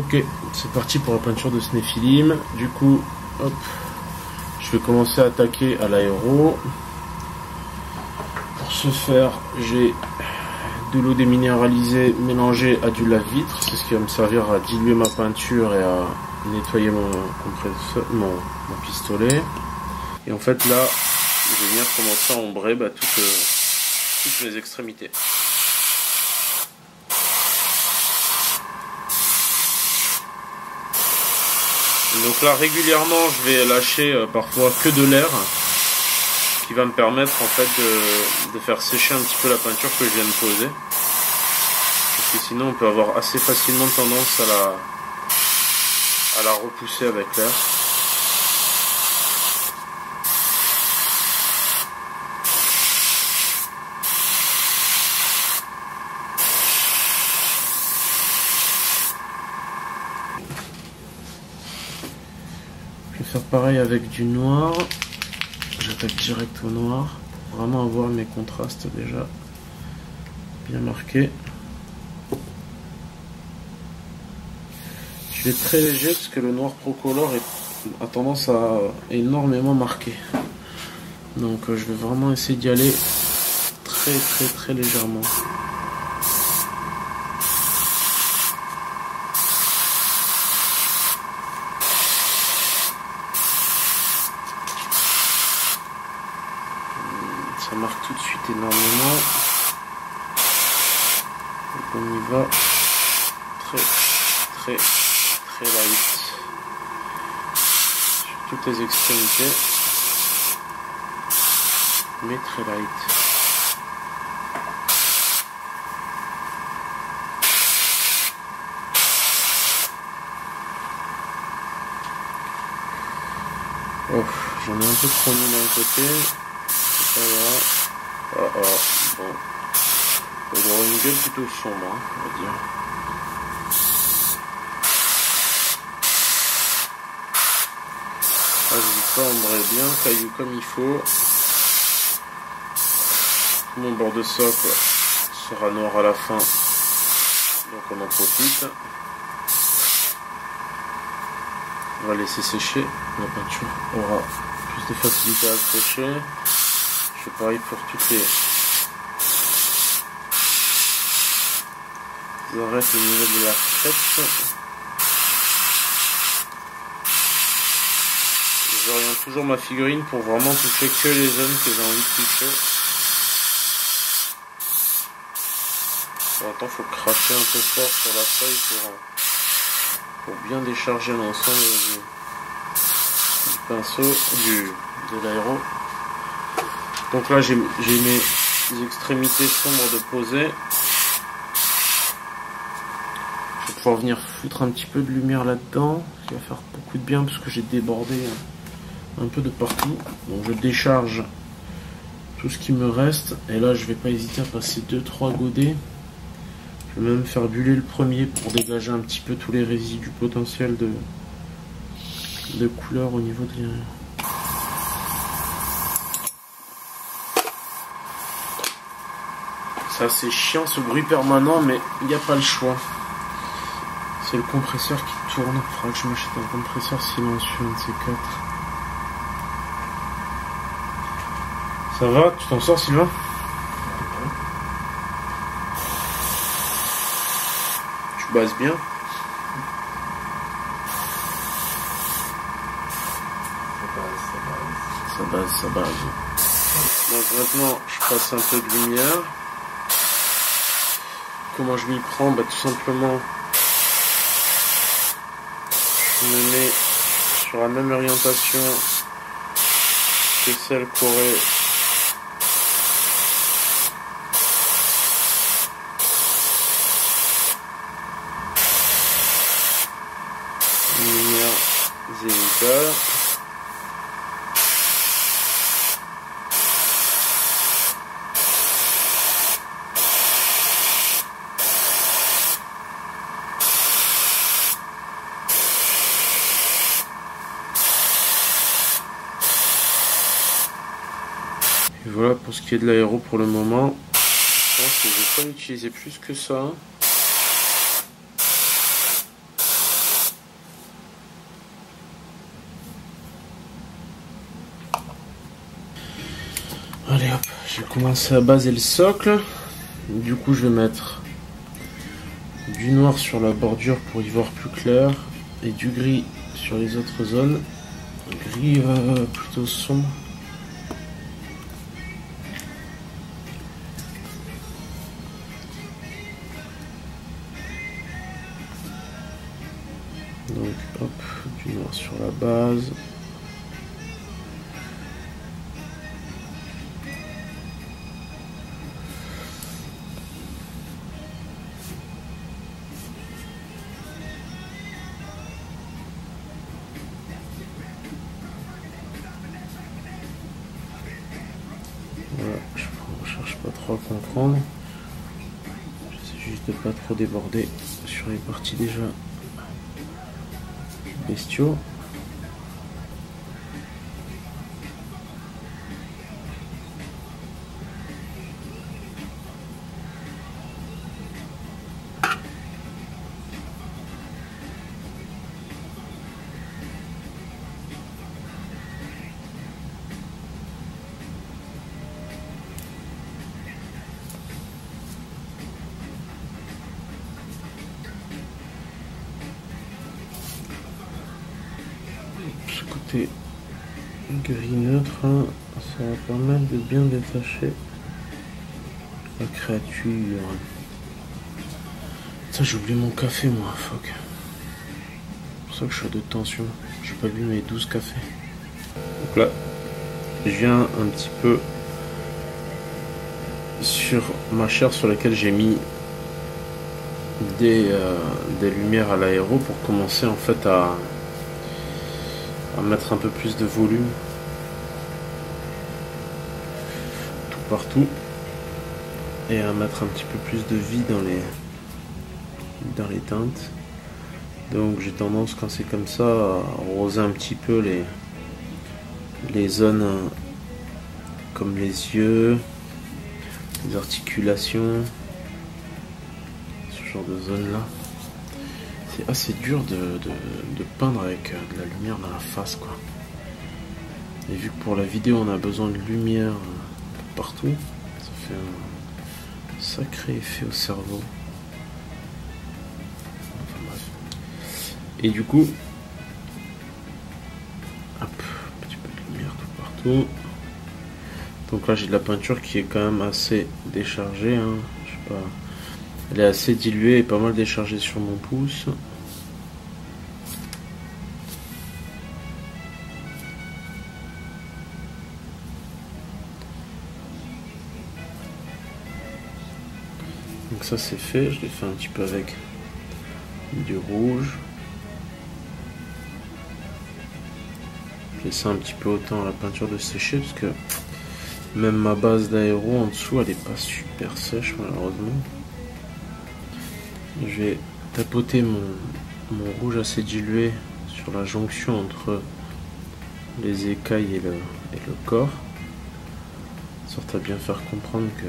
Ok, c'est parti pour la peinture de ce Nephilim. Du coup, hop, je vais commencer à attaquer à l'aéro. Pour ce faire, j'ai de l'eau déminéralisée mélangée à du lave-vitre. C'est ce qui va me servir à diluer ma peinture et à nettoyer mon pistolet. Et en fait là, je vais venir commencer à ombrer toutes mes extrémités. Donc là régulièrement je vais lâcher parfois que de l'air, qui va me permettre en fait de faire sécher un petit peu la peinture que je viens de poser, parce que sinon on peut avoir assez facilement tendance à la repousser avec l'air. Je vais faire pareil avec du noir. J'attaque direct au noir, pour vraiment avoir mes contrastes déjà bien marqués. Je vais être très léger parce que le noir Procolor a tendance à énormément marquer. Donc je vais vraiment essayer d'y aller très légèrement. Ça marque tout de suite énormément. Donc on y va très light sur toutes les extrémités, mais très light. Oh, j'en ai un peu trop mis d'un côté. C'est pas grave. Bon. Il aura une gueule plutôt sombre, hein, on va dire. N'hésite pas à ombrer bien, caillou comme il faut. Mon bord de socle sera noir à la fin, donc on en profite. On va laisser sécher, la peinture aura plus de facilité à sécher. Je fais pareil pour toutes les arêtes au niveau de la crête. J'oriente toujours ma figurine pour vraiment toucher que les zones que j'ai envie de toucher. Pour l'instant, il faut cracher un peu fort sur la feuille pour bien décharger l'ensemble du pinceau, de l'aéro. Donc là, j'ai mes extrémités sombres de poser. Je vais pouvoir venir foutre un petit peu de lumière là-dedans, ce qui va faire beaucoup de bien parce que j'ai débordé un peu de partout. Donc je décharge tout ce qui me reste et là je vais pas hésiter à passer 2-3 godets. Je vais même faire buller le premier pour dégager un petit peu tous les résidus potentiels de couleur au niveau de l'irradiation. C'est assez chiant ce bruit permanent, mais il n'y a pas le choix. C'est le compresseur qui tourne. Il faudra que je m'achète un compresseur silencieux, un de ces quatre. Ça va? Tu t'en sors, Sylvain? Tu bases bien? Ça base. Donc maintenant, je passe un peu de lumière. Comment je m'y prends? Bah, tout simplement, je me mets sur la même orientation que celle qu'aurait une lumière zénithale. Et voilà pour ce qui est de l'aéro pour le moment. Je pense que je vais pas l'utiliser plus que ça. Allez hop, j'ai commencé à baser le socle. Du coup je vais mettre du noir sur la bordure pour y voir plus clair et du gris sur les autres zones. Gris plutôt sombre. Donc hop, du noir sur la base. Voilà, je cherche pas trop à comprendre. J'essaie juste de pas trop déborder sur les parties déjà bestiaux. Ce côté gris neutre, hein, ça va permettre de bien détacher la créature. Ça, j'ai oublié mon café, moi, fuck. C'est pour ça que je suis à de tension. J'ai pas bu mes 12 cafés. Donc là, je viens un petit peu sur ma chair sur laquelle j'ai mis des lumières à l'aéro pour commencer en fait à mettre un peu plus de volume tout partout et à mettre un petit peu plus de vie dans les teintes. Donc j'ai tendance quand c'est comme ça à roser un petit peu les zones comme les yeux, les articulations, ce genre de zones là. C'est assez dur de peindre avec de la lumière dans la face, quoi. Et vu que pour la vidéo on a besoin de lumière partout, ça fait un sacré effet au cerveau. Enfin bref. Et du coup, hop, un petit peu de lumière tout partout. Donc là j'ai de la peinture qui est quand même assez déchargée, hein. Je sais pas. Elle est assez diluée et pas mal déchargée sur mon pouce. Donc ça c'est fait, je l'ai fait un petit peu avec du rouge. Je laisse un petit peu autant la peinture de sécher parce que même ma base d'aéro en dessous elle est pas super sèche malheureusement. Je vais tapoter mon rouge assez dilué sur la jonction entre les écailles et le corps, sorte à bien faire comprendre que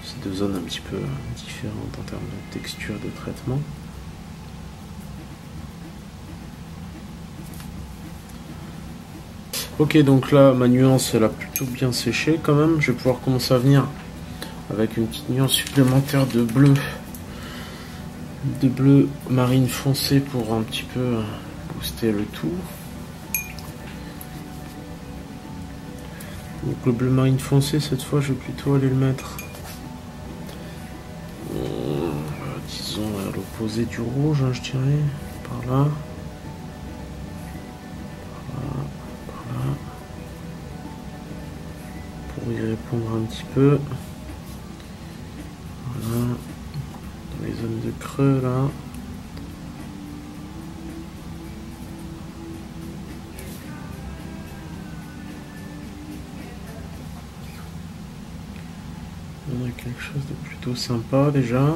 c'est deux zones un petit peu différentes en termes de texture de traitement. Ok, donc là ma nuance elle a plutôt bien séché quand même. Je vais pouvoir commencer à venir avec une petite nuance supplémentaire de bleu marine foncé pour un petit peu booster le tout. Donc le bleu marine foncé cette fois je vais plutôt aller le mettre disons à l'opposé du rouge, hein, je dirais par là. Par là. Pour y répondre un petit peu. Voilà. Dans les zones de creux là. On a quelque chose de plutôt sympa déjà.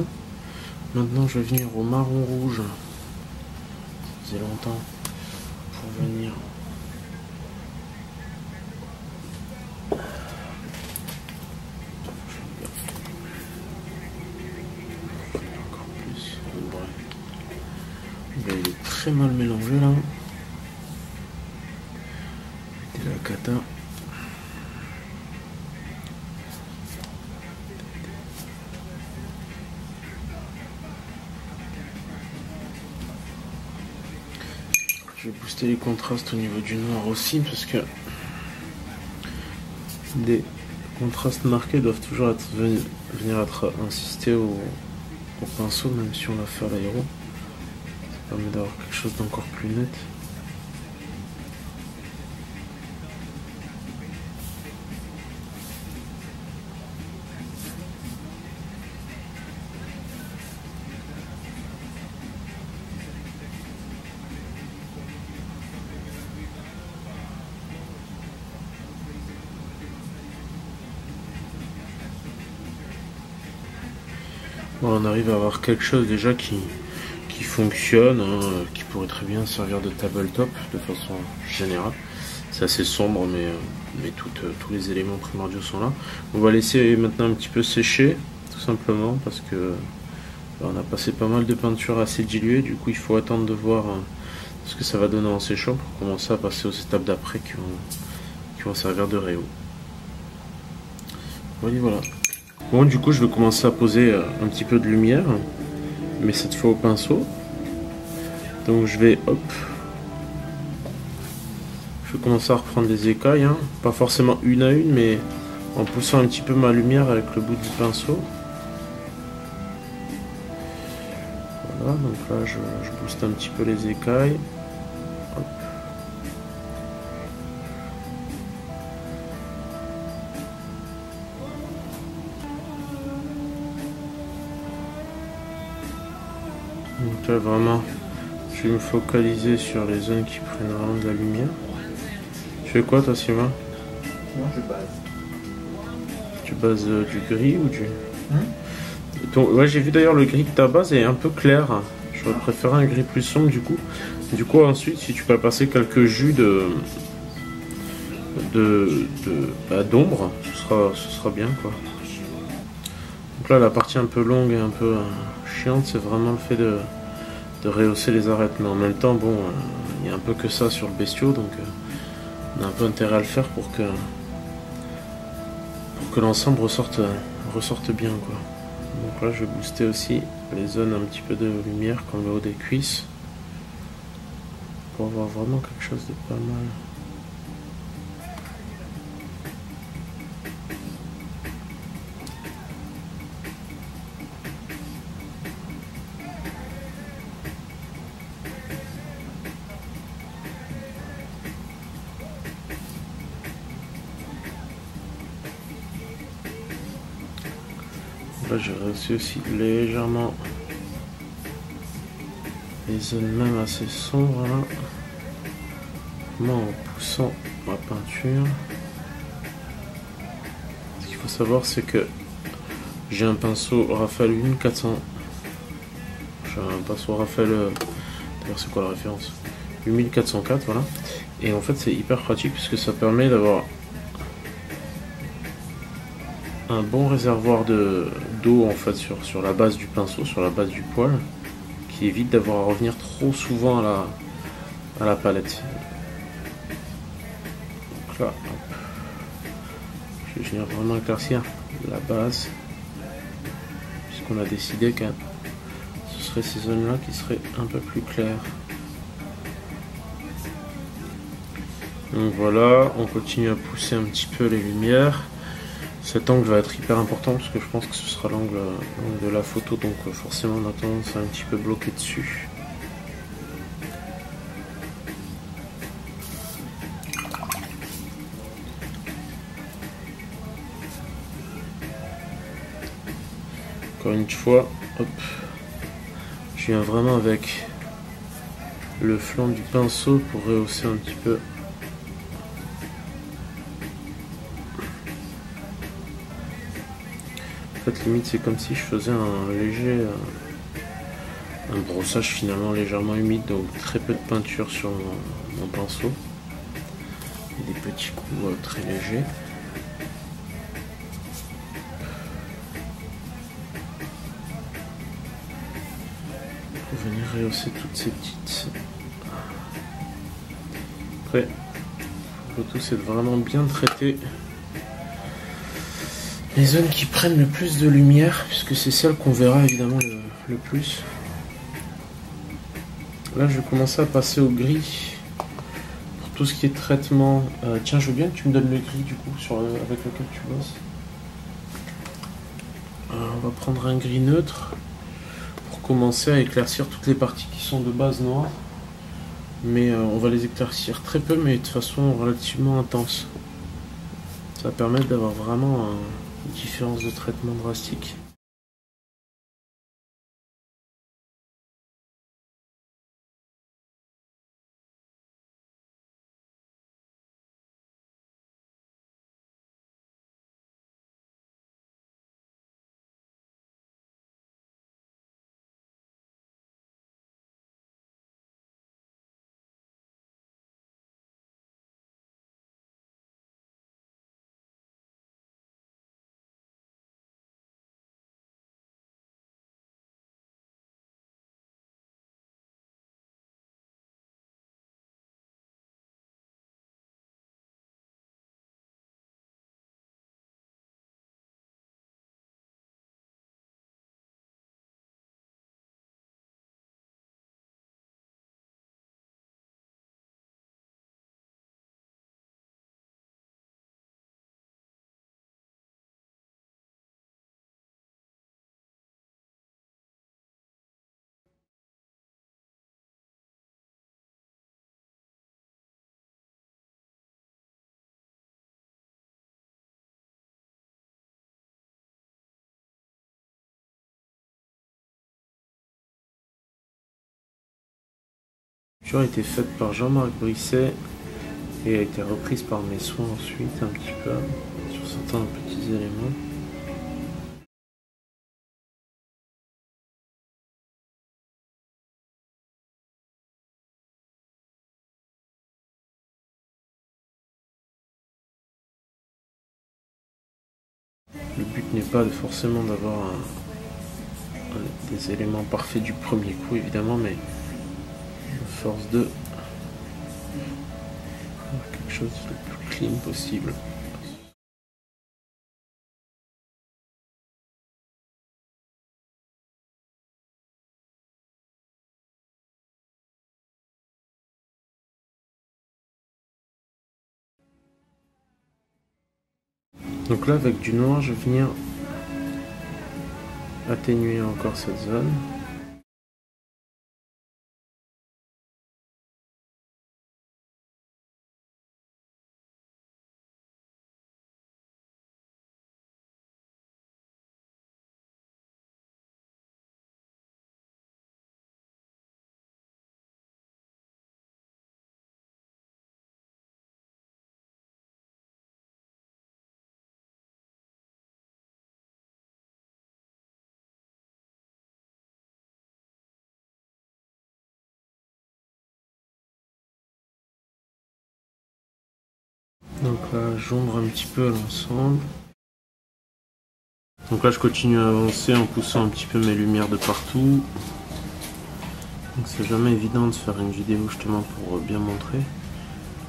Maintenant je vais venir au marron rouge. Ça faisait longtemps pour venir. Encore plus. Bref. Il est très mal mélangé là. C'était la cata. Je vais booster les contrastes au niveau du noir aussi parce que des contrastes marqués doivent toujours venir être insistés au pinceau, même si on l'a fait à l'aéro. Ça permet d'avoir quelque chose d'encore plus net. Bon, on arrive à avoir quelque chose déjà qui fonctionne, hein, qui pourrait très bien servir de tabletop de façon générale. C'est assez sombre, mais tous les éléments primordiaux sont là. On va laisser maintenant un petit peu sécher, tout simplement, parce que on a passé pas mal de peinture assez diluée. Du coup, il faut attendre de voir ce que ça va donner en séchant pour commencer à passer aux étapes d'après qui vont servir de réo. Voilà. Bon, du coup, je vais commencer à poser un petit peu de lumière, mais cette fois au pinceau. Donc je vais, je vais commencer à reprendre les écailles, hein. Pas forcément une à une, mais en poussant un petit peu ma lumière avec le bout du pinceau. Voilà, donc là je booste un petit peu les écailles. Hop. Donc là vraiment, je vais me focaliser sur les zones qui prennent vraiment de la lumière. Tu fais quoi toi, Sylvain? Moi je base. Tu bases du gris ou du... Donc, ouais, j'ai vu d'ailleurs le gris de ta base est un peu clair. J'aurais préféré un gris plus sombre du coup. Du coup ensuite, si tu peux passer quelques jus d'ombre, ce sera bien quoi. Donc là la partie un peu longue et un peu chiante, c'est vraiment le fait de rehausser les arêtes. Mais en même temps, bon, il n'y a un peu que ça sur le bestiau, donc on a un peu intérêt à le faire pour que l'ensemble ressorte bien quoi. Donc là je vais booster aussi les zones un petit peu de lumière comme le haut des cuisses pour avoir vraiment quelque chose de pas mal. Là j'ai réussi aussi légèrement les zones même assez sombres là, en poussant ma peinture. Ce qu'il faut savoir c'est que j'ai un pinceau Raphaël 1400. J'ai un pinceau Raphaël, d'ailleurs c'est quoi la référence, 8404, voilà. Et en fait c'est hyper pratique puisque ça permet d'avoir un bon réservoir d'eau en fait sur la base du pinceau, sur la base du poil, qui évite d'avoir à revenir trop souvent à la palette. Donc là, hop. Je vais venir vraiment éclaircir la base, puisqu'on a décidé que ce serait ces zones là qui seraient un peu plus claires. Donc voilà, on continue à pousser un petit peu les lumières. Cet angle va être hyper important parce que je pense que ce sera l'angle de la photo, donc forcément on a tendance à un petit peu bloquer dessus. Encore une fois, hop, je viens vraiment avec le flanc du pinceau pour rehausser un petit peu. En fait, limite, c'est comme si je faisais un léger un brossage finalement légèrement humide, donc très peu de peinture sur mon pinceau et des petits coups très légers. Pour venir rehausser toutes ces petites. Après, le tout c'est de vraiment bien traiter les zones qui prennent le plus de lumière, puisque c'est celles qu'on verra évidemment le plus. Là je vais commencer à passer au gris tout ce qui est traitement. Tiens, je veux bien que tu me donnes le gris du coup avec lequel tu bosses. On va prendre un gris neutre pour commencer à éclaircir toutes les parties qui sont de base noires. Mais on va les éclaircir très peu, mais de façon relativement intense. Ça va permettre d'avoir vraiment une différence de traitement drastique. La peinture a été faite par Jean-Marc Brisset et a été reprise par mes soins ensuite un petit peu sur certains petits éléments. Le but n'est pas forcément d'avoir des éléments parfaits du premier coup évidemment, mais force de faire quelque chose de plus clean possible. Donc là avec du noir je vais venir atténuer encore cette zone. Donc là j'ombre un petit peu l'ensemble. Donc là je continue à avancer en poussant un petit peu mes lumières de partout. Donc c'est jamais évident de faire une vidéo justement pour bien montrer.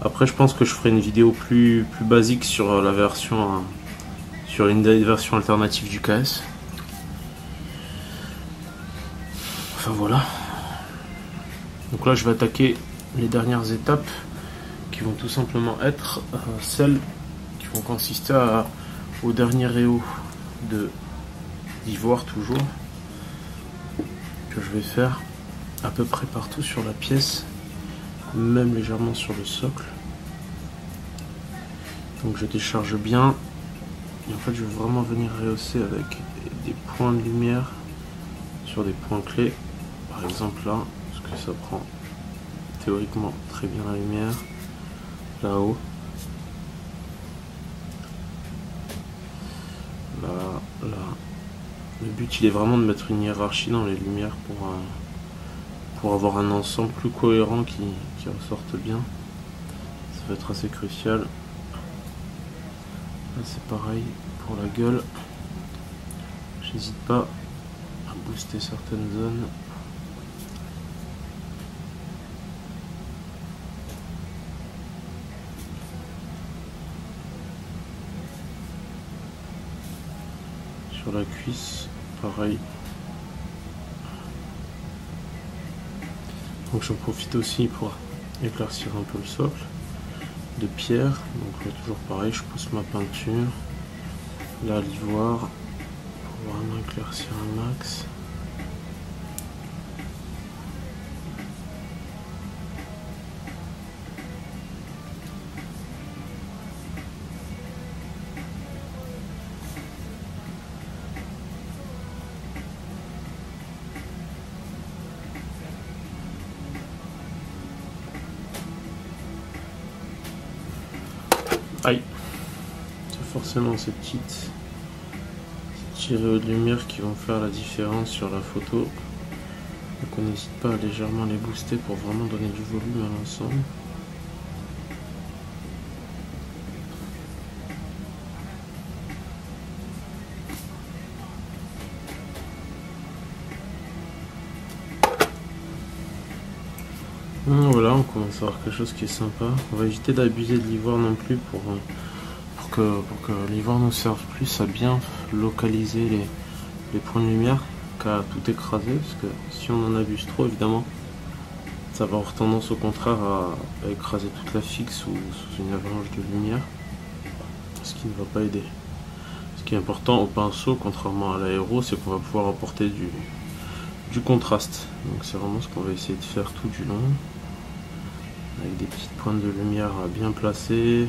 Après je pense que je ferai une vidéo plus basique sur la version sur une des versions alternatives du KS. Enfin voilà. Donc là je vais attaquer les dernières étapes qui vont tout simplement être celles qui vont consister au dernier réhaut d'ivoire toujours, que je vais faire à peu près partout sur la pièce, même légèrement sur le socle. Donc je décharge bien et en fait je vais vraiment venir rehausser avec des points de lumière sur des points clés, par exemple là, parce que ça prend théoriquement très bien la lumière, là-haut, là, là. Le but il est vraiment de mettre une hiérarchie dans les lumières pour avoir un ensemble plus cohérent qui ressorte bien. Ça va être assez crucial. Là c'est pareil pour la gueule. J'hésite pas à booster certaines zones. Sur la cuisse, pareil. Donc j'en profite aussi pour éclaircir un peu le socle. de pierre. Donc là toujours pareil, je pousse ma peinture, là l'ivoire pour vraiment éclaircir un max. Aïe, c'est forcément ces petits rayons de lumière qui vont faire la différence sur la photo. Donc on n'hésite pas à légèrement les booster pour vraiment donner du volume à l'ensemble. Voilà, on commence à avoir quelque chose qui est sympa. On va éviter d'abuser de l'ivoire non plus pour que l'ivoire nous serve plus à bien localiser les points de lumière qu'à tout écraser, parce que si on en abuse trop, évidemment, ça va avoir tendance au contraire à écraser toute la fixe sous une avalanche de lumière, ce qui ne va pas aider. Ce qui est important au pinceau, contrairement à l'aéro, c'est qu'on va pouvoir apporter du contraste. Donc c'est vraiment ce qu'on va essayer de faire tout du long, avec des petites pointes de lumière bien placées,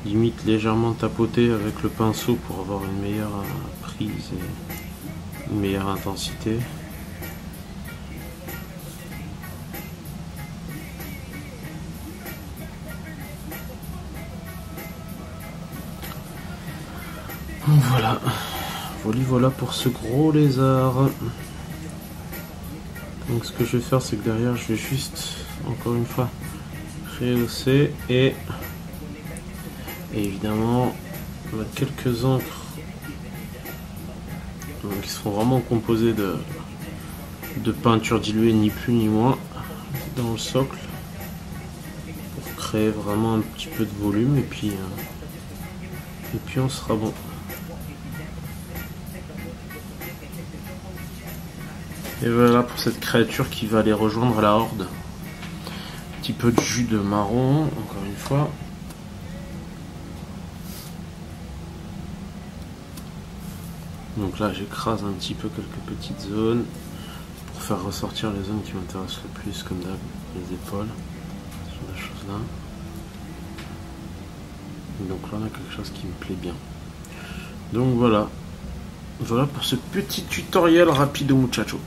limite légèrement tapoter avec le pinceau pour avoir une meilleure prise et une meilleure intensité. Voilà, voilà pour ce gros lézard. Donc ce que je vais faire, c'est que derrière je vais juste encore une fois rehausser et évidemment mettre quelques encres qui seront vraiment composées de peinture diluée, ni plus ni moins, dans le socle pour créer vraiment un petit peu de volume, et puis on sera bon. Et voilà pour cette créature qui va aller rejoindre la horde. Un petit peu de jus de marron, encore une fois. Donc là j'écrase un petit peu quelques petites zones pour faire ressortir les zones qui m'intéressent le plus, comme d'hab, les épaules, ce genre de choses là. Donc là on a quelque chose qui me plaît bien. Donc voilà pour ce petit tutoriel rapide muchacho.